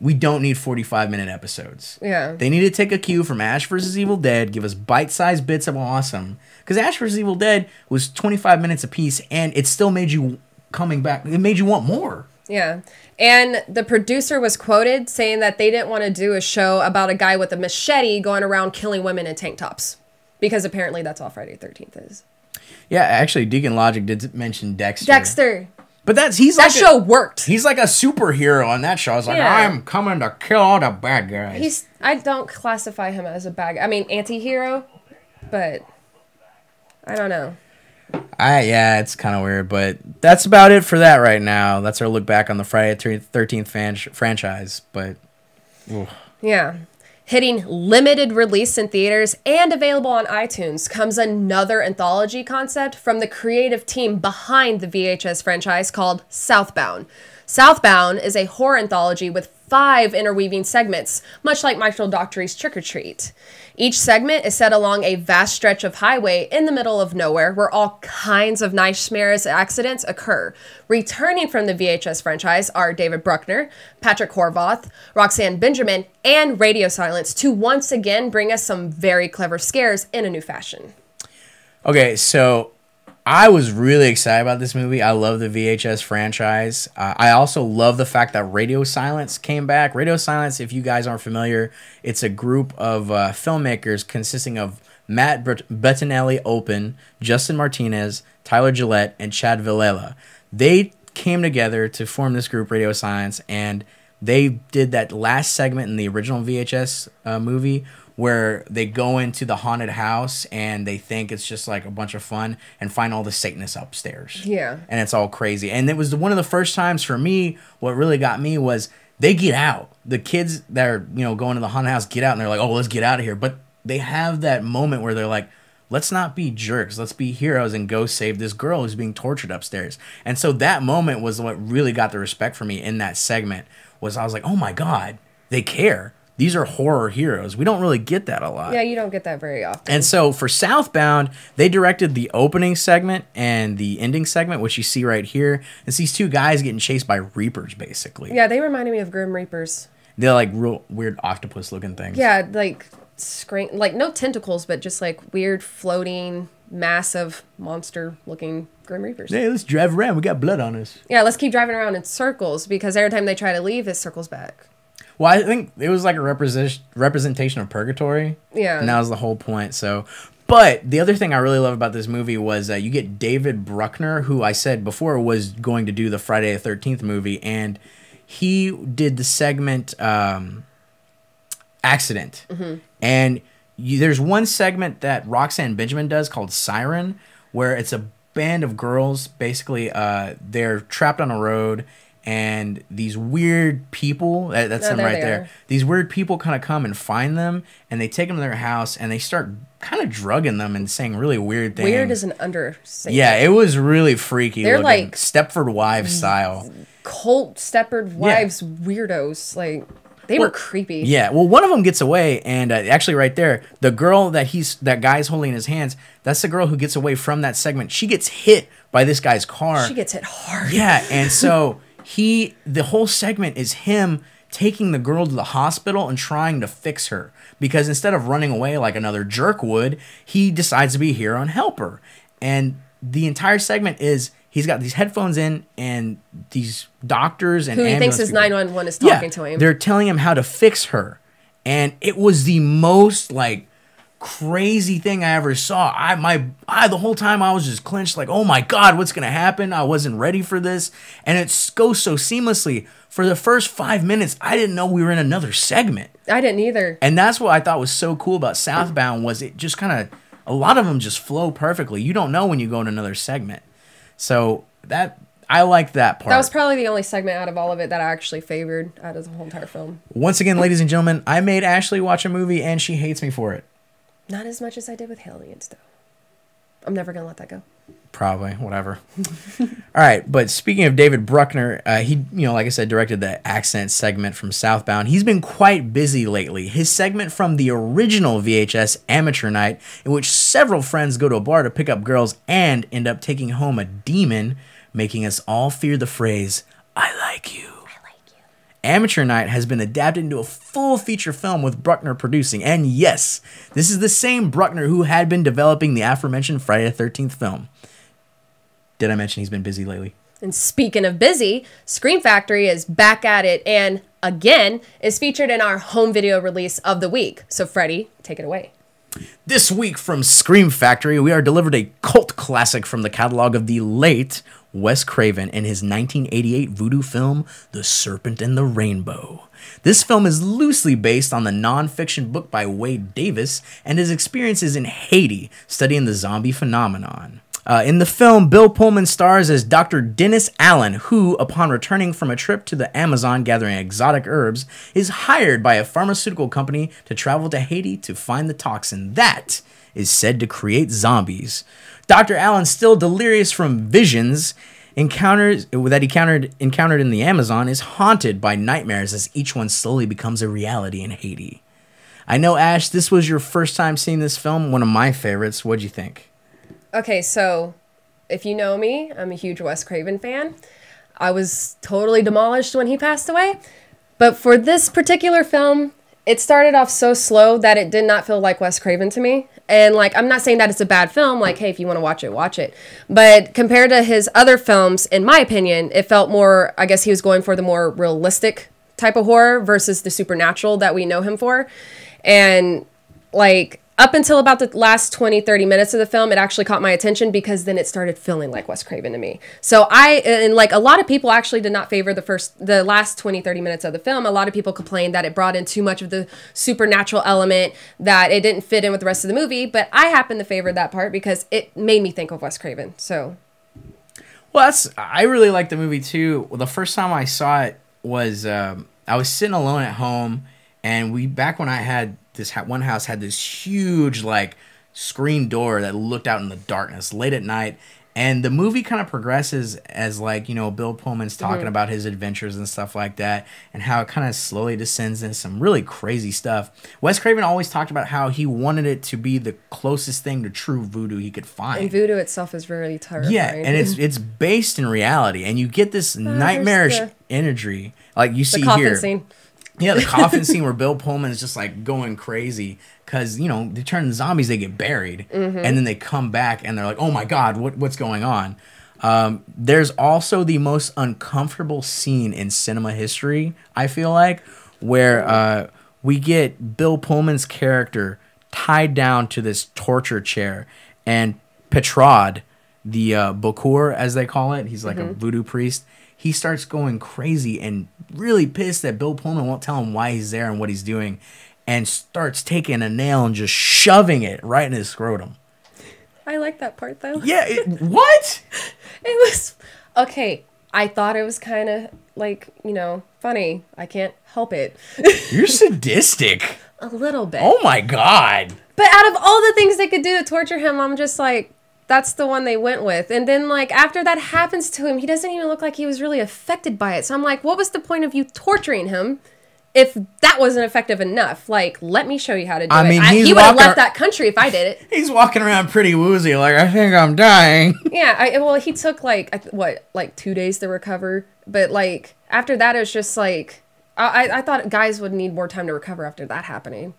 we don't need 45-minute episodes. Yeah. They need to take a cue from Ash vs. Evil Dead, give us bite-sized bits of awesome. Because Ash vs. Evil Dead was 25 minutes apiece, and it still made you coming back. It made you want more. Yeah. And the producer was quoted saying that they didn't want to do a show about a guy with a machete going around killing women in tank tops. Because apparently that's all Friday the 13th is. Yeah, actually, Deacon Logic did mention Dexter. Dexter. But that show worked. He's like a superhero on that show. I was like, Yeah. I'm coming to kill all the bad guys. I don't classify him as a bad guy. I mean, anti-hero, but I don't know. Yeah, it's kind of weird, but that's about it for that right now. That's our look back on the Friday the 13th franchise, but... Oof. Yeah. Hitting limited release in theaters and available on iTunes comes another anthology concept from the creative team behind the VHS franchise called Southbound. Southbound is a horror anthology with 5 interweaving segments, much like Michael Dockery's Trick or Treat. Each segment is set along a vast stretch of highway in the middle of nowhere where all kinds of nightmares accidents occur. Returning from the VHS franchise are David Bruckner, Patrick Horvath, Roxanne Benjamin, and Radio Silence to once again bring us some very clever scares in a new fashion. Okay, so I was really excited about this movie. I love the VHS franchise. I also love the fact that Radio Silence came back. Radio Silence, if you guys aren't familiar, it's a group of filmmakers consisting of Matt Bettinelli Open, Justin Martinez, Tyler Gillette, and Chad Villela. They came together to form this group, Radio Silence, and they did that last segment in the original VHS movie where they go into the haunted house and they think it's just like a bunch of fun and find all the Satanists upstairs. Yeah. And it's all crazy. And it was one of the first times for me, what really got me was they get out. The kids that are, going to the haunted house get out and they're like, oh, let's get out of here. But they have that moment where they're like, let's not be jerks. Let's be heroes and go save this girl who's being tortured upstairs. And so that moment was what really got the respect for me in that segment. Was I was like, oh my God, they care. These are horror heroes. We don't really get that a lot. Yeah, you don't get that very often. And so for Southbound, they directed the opening segment and the ending segment, which you see right here. It's these two guys getting chased by reapers, basically. Yeah, they reminded me of Grim Reapers. They're like real weird octopus-looking things. Yeah, like no tentacles, but just like weird floating, massive monster-looking Grim Reapers. Hey, let's drive around. We got blood on us. Yeah, let's keep driving around in circles because every time they try to leave, it circles back. Well, I think it was like a representation of purgatory. Yeah. And that was the whole point. So, but the other thing I really love about this movie was you get David Bruckner, who I said before was going to do the Friday the 13th movie, and he did the segment Accident. Mm-hmm. And there's one segment that Roxanne Benjamin does called Siren, where it's a band of girls. Basically, they're trapped on a road. And these weird people, that's them right there. These weird people kind of come and find them, and they take them to their house, and they start kind of drugging them and saying really weird things. Weird is an understatement. Yeah, it was really freaky. They're looking. like Stepford Wives style. Cult Stepford Wives weirdos. Like, they were creepy. Yeah, well, one of them gets away, and actually right there, the girl that guy's holding in his hands, that's the girl who gets away from that segment. She gets hit by this guy's car. She gets hit hard. Yeah, and so... the whole segment is him taking the girl to the hospital and trying to fix her. Because instead of running away like another jerk would, he decides to be a hero and help her. And the entire segment is he's got these headphones in and these doctors and who he thinks is 911 is talking to him. They're telling him how to fix her. And it was the most like crazy thing I ever saw. The whole time I was just clenched like, oh my God, what's gonna happen? I wasn't ready for this. And it goes so seamlessly. For the first 5 minutes, I didn't know we were in another segment. I didn't either. And that's what I thought was so cool about Southbound was it just kind of, a lot of them just flow perfectly. You don't know when you go in another segment. So I like that part. That was probably the only segment out of all of it that I actually favored out of the whole entire film. Once again, ladies and gentlemen, I made Ashley watch a movie and she hates me for it. Not as much as I did with Aliens, though. I'm never going to let that go. Probably, whatever. All right, but speaking of David Bruckner, he, like I said, directed the accent segment from Southbound. He's been quite busy lately. His segment from the original VHS Amateur Night, in which several friends go to a bar to pick up girls and end up taking home a demon, making us all fear the phrase, I like you. Amateur Night has been adapted into a full feature film with Bruckner producing. And yes, this is the same Bruckner who had been developing the aforementioned Friday the 13th film. Did I mention he's been busy lately? And speaking of busy, Scream Factory is back at it and, again, is featured in our home video release of the week. So, Freddie, take it away. This week from Scream Factory, we are delivered a cult classic from the catalog of the late Wes Craven in his 1988 voodoo film, The Serpent and the Rainbow. This film is loosely based on the non-fiction book by Wade Davis and his experiences in Haiti studying the zombie phenomenon. In the film, Bill Pullman stars as Dr. Dennis Allen, who, upon returning from a trip to the Amazon gathering exotic herbs, is hired by a pharmaceutical company to travel to Haiti to find the toxin that is said to create zombies. Dr. Allen, still delirious from visions encountered in the Amazon, is haunted by nightmares as each one slowly becomes a reality in Haiti. I know, Ash, this was your first time seeing this film, one of my favorites. What'd you think? Okay, so if you know me, I'm a huge Wes Craven fan. I was totally demolished when he passed away. But for this particular film, it started off so slow that it did not feel like Wes Craven to me. And, I'm not saying that it's a bad film. Hey, if you want to watch it, watch it. But compared to his other films, in my opinion, it felt more, I guess he was going for the more realistic type of horror versus the supernatural that we know him for. And, Up until about the last 20, 30 minutes of the film, it actually caught my attention because then it started feeling like Wes Craven to me. So and like a lot of people actually did not favor the last 20, 30 minutes of the film. A lot of people complained that it brought in too much of the supernatural element, that it didn't fit in with the rest of the movie. But I happen to favor that part because it made me think of Wes Craven. So. Well, I really liked the movie too. Well, the first time I saw it was, I was sitting alone at home, and back when I had this one house had this huge like screen door that looked out in the darkness late at night, and the movie kind of progresses as like, you know, Bill Pullman's talking about his adventures and stuff like that, and how it kind of slowly descends into some really crazy stuff. Wes Craven always talked about how he wanted it to be the closest thing to true voodoo he could find. And voodoo itself is really terrifying. Yeah, and it's based in reality, and you get this nightmarish imagery like you see coffin here. Scene. Yeah, the coffin scene where Bill Pullman is just like going crazy because, you know, they turn zombies, they get buried, and then they come back and they're like, oh my God, what's going on? There's also the most uncomfortable scene in cinema history, I feel like, where we get Bill Pullman's character tied down to this torture chair, and Petrod, the Bokur, as they call it, he's like a voodoo priest, he starts going crazy and really pissed that Bill Pullman won't tell him why he's there and what he's doing, and starts taking a nail and just shoving it right in his scrotum. I like that part, though. Yeah, what? It was... Okay, I thought it was kind of, like, you know, funny. I can't help it. You're sadistic. A little bit. Oh, my God. But out of all the things they could do to torture him, I'm just like... That's the one they went with. And then, like, after that happens to him, he doesn't even look like he was really affected by it. So I'm like, what was the point of you torturing him if that wasn't effective enough? Like, let me show you how to do it. He would have left that country if I did it. He's walking around pretty woozy, like, I think I'm dying. Yeah, well, he took, like, 2 days to recover? But, like, after that, it was just, like... I thought guys would need more time to recover after that happening.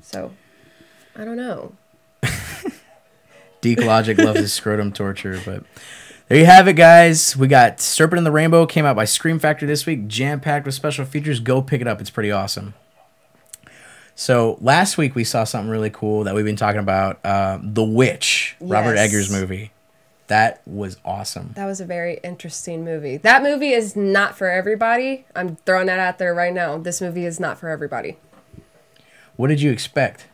So, I don't know. Deke Logic loves his scrotum torture, but there you have it, guys. We got Serpent in the Rainbow, came out by Scream Factory this week, jam-packed with special features. Go pick it up. It's pretty awesome. So last week we saw something really cool that we've been talking about, The Witch, yes. Robert Eggers movie. That was awesome. That was a very interesting movie. That movie is not for everybody. I'm throwing that out there right now. This movie is not for everybody. What did you expect?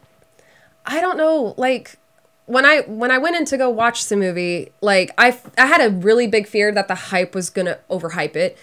I don't know, like... When I went in to go watch the movie, like I had a really big fear that the hype was gonna overhype it.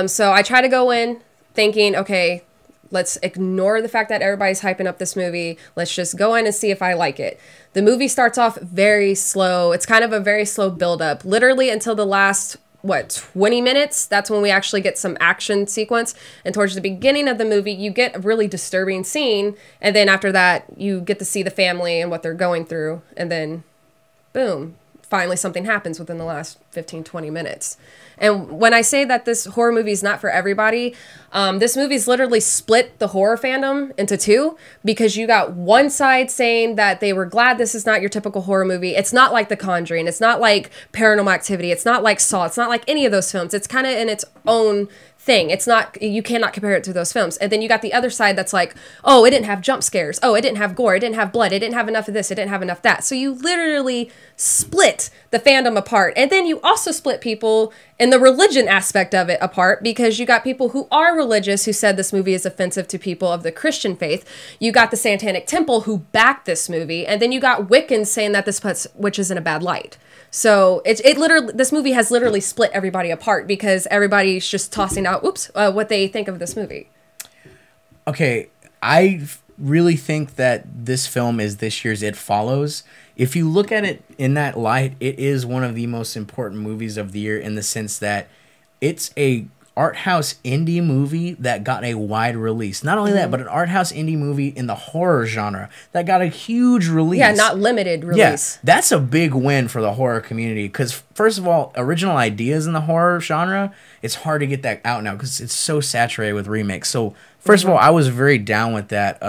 So I tried to go in thinking, okay, let's ignore the fact that everybody's hyping up this movie. Let's just go in and see if I like it. The movie starts off very slow. It's kind of a very slow build-up, literally until the last 20 minutes. That's when we actually get some action sequence. And towards the beginning of the movie, you get a really disturbing scene. And then after that, you get to see the family and what they're going through. And then, boom, finally something happens within the last 15, 20 minutes. And when I say that this horror movie is not for everybody, this movie's literally split the horror fandom into two, because you got one side saying that they were glad this is not your typical horror movie. It's not like The Conjuring. It's not like Paranormal Activity. It's not like Saw. It's not like any of those films. It's kind of in its own thing. It's not, you cannot compare it to those films. And then you got the other side that's like, oh, it didn't have jump scares. Oh, it didn't have gore. It didn't have blood. It didn't have enough of this. It didn't have enough of that. So you literally split the fandom apart. And then you also split people in the religion aspect of it apart, because you got people who are religious who said this movie is offensive to people of the Christian faith. You got the Satanic Temple who backed this movie. And then you got Wiccans saying that this puts witches in a bad light. So it literally, this movie has literally split everybody apart, because everybody's just tossing out, what they think of this movie. Okay, I really think that this film is this year's It Follows. If you look at it in that light, it is one of the most important movies of the year, in the sense that it's a art house indie movie that got a wide release. Not only that, but an art house indie movie in the horror genre that got a huge release. Yeah, not limited release. Yeah, that's a big win for the horror community, because first of all, original ideas in the horror genre, it's hard to get that out now because it's so saturated with remakes. So first of all, I was very down with that.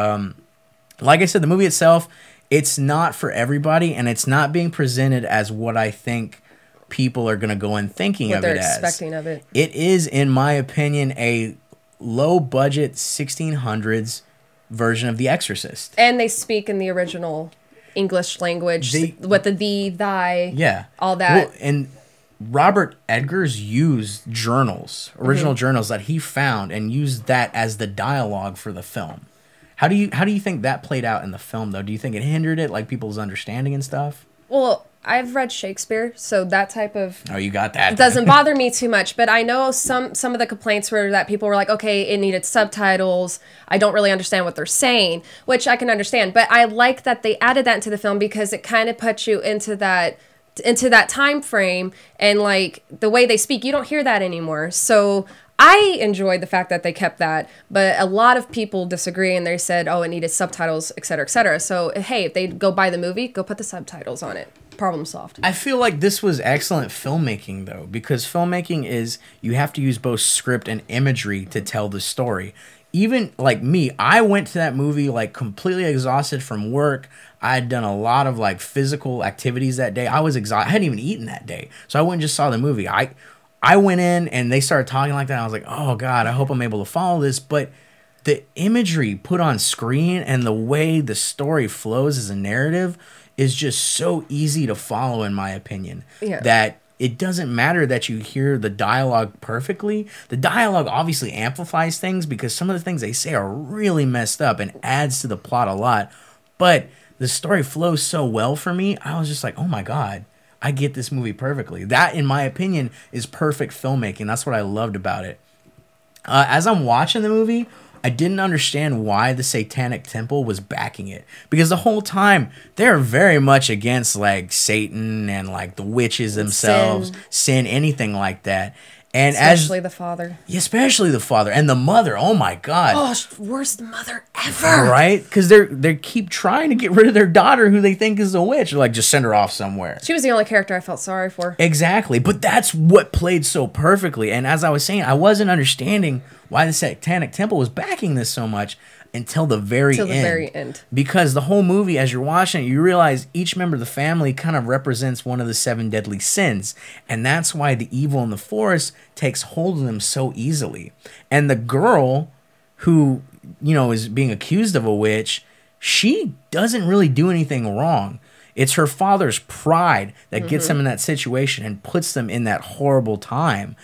Like I said, the movie itself, it's not for everybody, and it's not being presented as what I think people are going to go in thinking of it as. What they're expecting of it. It is, in my opinion, a low-budget 1600s version of The Exorcist. And they speak in the original English language with the thee, thy, yeah, all that. Well, and Robert Eggers used journals, original journals that he found, and used that as the dialogue for the film. How do you think that played out in the film, though? Do you think it hindered it, like people's understanding and stuff? Well, I've read Shakespeare, so that type of... Oh, you got that. It doesn't bother me too much, but I know some of the complaints were that people were like, okay, it needed subtitles. I don't really understand what they're saying, which I can understand. But I like that they added that into the film because it kind of puts you into that time frame, and like the way they speak, you don't hear that anymore. So I enjoyed the fact that they kept that, but a lot of people disagree and they said, oh, it needed subtitles, et cetera, et cetera. So hey, if they go buy the movie, go put the subtitles on it. Problem solved. I feel like this was excellent filmmaking, though, because filmmaking is, you have to use both script and imagery to tell the story. Even like me, I went to that movie like completely exhausted from work. I had done a lot of like physical activities that day. I was exhausted. I hadn't even eaten that day. So I went and just saw the movie. I went in and they started talking like that. I was like, oh God, I hope I'm able to follow this. But the imagery put on screen and the way the story flows as a narrative is just so easy to follow, in my opinion. Yeah. That it doesn't matter that you hear the dialogue perfectly. The dialogue obviously amplifies things because some of the things they say are really messed up and adds to the plot a lot. But the story flows so well for me, I was just like, oh my God, I get this movie perfectly. That, in my opinion, is perfect filmmaking. That's what I loved about it. As I'm watching the movie, I didn't understand why the Satanic Temple was backing it. Because the whole time, they're very much against, like, Satan and, like, the witches themselves, sin, anything like that. And especially the father. Yeah, especially the father. And the mother, oh my God. Oh, worst mother ever. Right? Because they keep trying to get rid of their daughter who they think is a witch. Like, just send her off somewhere. She was the only character I felt sorry for. Exactly. But that's what played so perfectly. And as I was saying, I wasn't understanding why the Satanic Temple was backing this so much until the very end. Because the whole movie, as you're watching it, you realize each member of the family kind of represents one of the 7 deadly sins. And that's why the evil in the forest takes hold of them so easily. And the girl who, you know, is being accused of a witch, she doesn't really do anything wrong. It's her father's pride that gets them in that situation and puts them in that horrible time.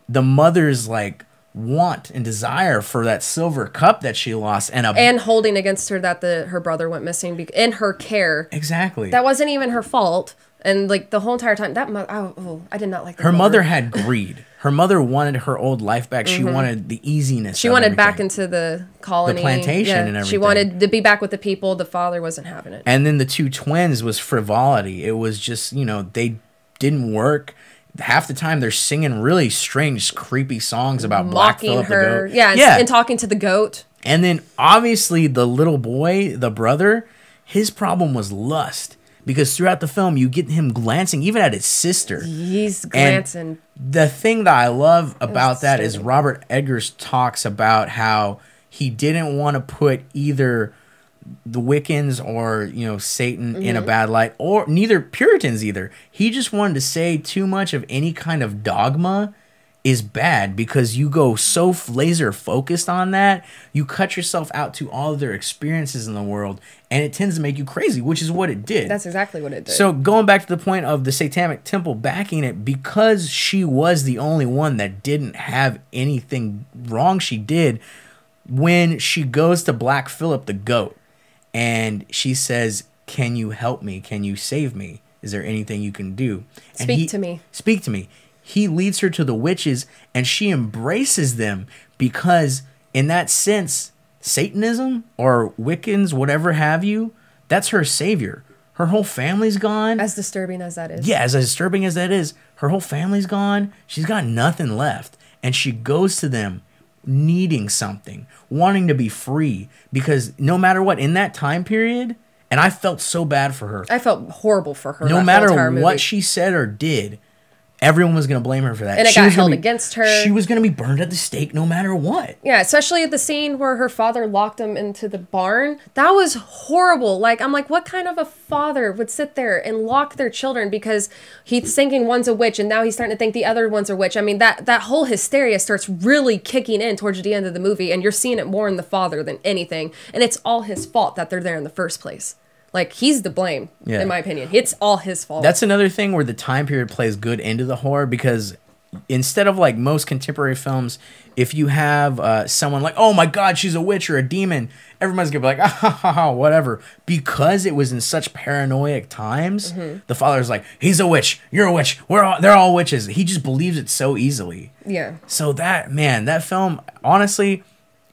The mother's, like, want and desire for that silver cup that she lost, and holding against her that her brother went missing in her care. Exactly. That wasn't even her fault, and like the whole entire time, I did not like that. Her mother had greed. Her mother wanted her old life back. She wanted the easiness. She wanted back into the colony, the plantation, and everything. She wanted to be back with the people. The father wasn't having it. And then the 2 twins was frivolity. It was just, you know, they didn't work. Half the time they're singing really strange, creepy songs about Black Phillip the goat. Yeah, and talking to the goat. And then obviously the little boy, the brother, his problem was lust. Because throughout the film you get him glancing even at his sister. He's glancing. And the thing that I love about that is Robert Eggers talks about how he didn't want to put either the Wiccans or, you know, Satan in a bad light, or neither Puritans either. He just wanted to say too much of any kind of dogma is bad because you go so laser focused on that, you cut yourself out to all of their experiences in the world, and it tends to make you crazy, which is what it did. That's exactly what it did. So going back to the point of the Satanic Temple backing it, because she was the only one that didn't have anything wrong she did, when she goes to Black Phillip the goat, and she says, can you help me? Can you save me? Is there anything you can do? And Speak to me. Speak to me. He leads her to the witches, and she embraces them because, in that sense, Satanism or Wiccans, whatever have you, that's her savior. Her whole family's gone. As disturbing as that is. Yeah, as disturbing as that is, her whole family's gone. She's got nothing left. And she goes to them needing something, wanting to be free, because no matter what, in that time period, and I felt so bad for her. I felt horrible for her. No matter what she said or did, everyone was going to blame her for that. And it She got was gonna held be- against her. She was going to be burned at the stake no matter what. Yeah, especially at the scene where her father locked him into the barn. That was horrible. Like, I'm like, what kind of a father would sit there and lock their children because he's thinking one's a witch and now he's starting to think the other one's a witch? I mean, that whole hysteria starts really kicking in towards the end of the movie, and you're seeing it more in the father than anything. And it's all his fault that they're there in the first place. Like, he's to blame, in my opinion. It's all his fault. That's another thing where the time period plays good into the horror, because instead of like most contemporary films, if you have someone like, oh my god, she's a witch or a demon, everybody's gonna be like, ah, ha, ha, ha, whatever. Because it was in such paranoid times, the father's like, he's a witch, you're a witch, they're all witches. He just believes it so easily. Yeah. So that film, honestly,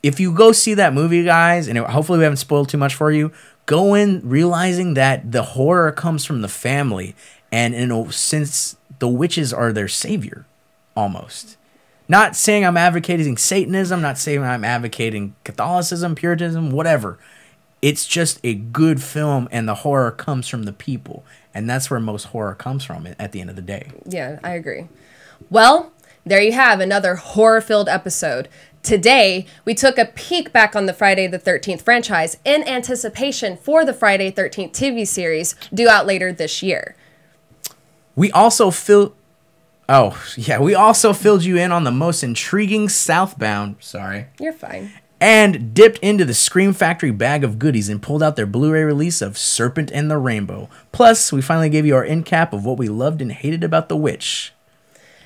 if you go see that movie, guys, and hopefully we haven't spoiled too much for you, go in realizing that the horror comes from the family, and since the witches are their savior, almost. Not saying I'm advocating Satanism, not saying I'm advocating Catholicism, Puritanism, whatever. It's just a good film, and the horror comes from the people, and that's where most horror comes from at the end of the day. Yeah, I agree. Well, there you have another horror-filled episode. Today, we took a peek back on the Friday the 13th franchise in anticipation for the Friday 13th TV series due out later this year. We also filled you in on the most intriguing Southbound, You're fine. and dipped into the Scream Factory bag of goodies and pulled out their Blu-ray release of Serpent and the Rainbow. Plus, we finally gave you our end cap of what we loved and hated about The Witch.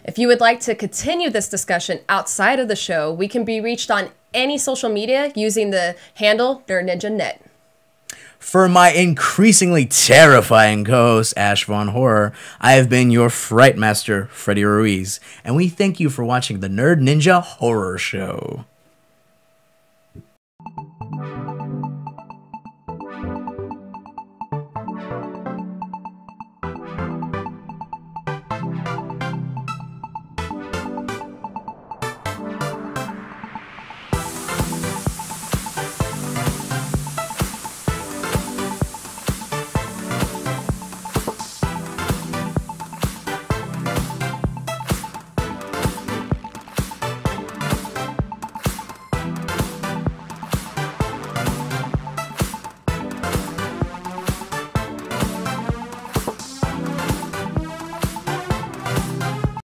If you would like to continue this discussion outside of the show, we can be reached on any social media using the handle NerdNinjaNet. For my increasingly terrifying co-host, Ash Von Horror, I have been your Fright Master, Freddie Ruiz, and we thank you for watching the Nerd Ninja Horror Show.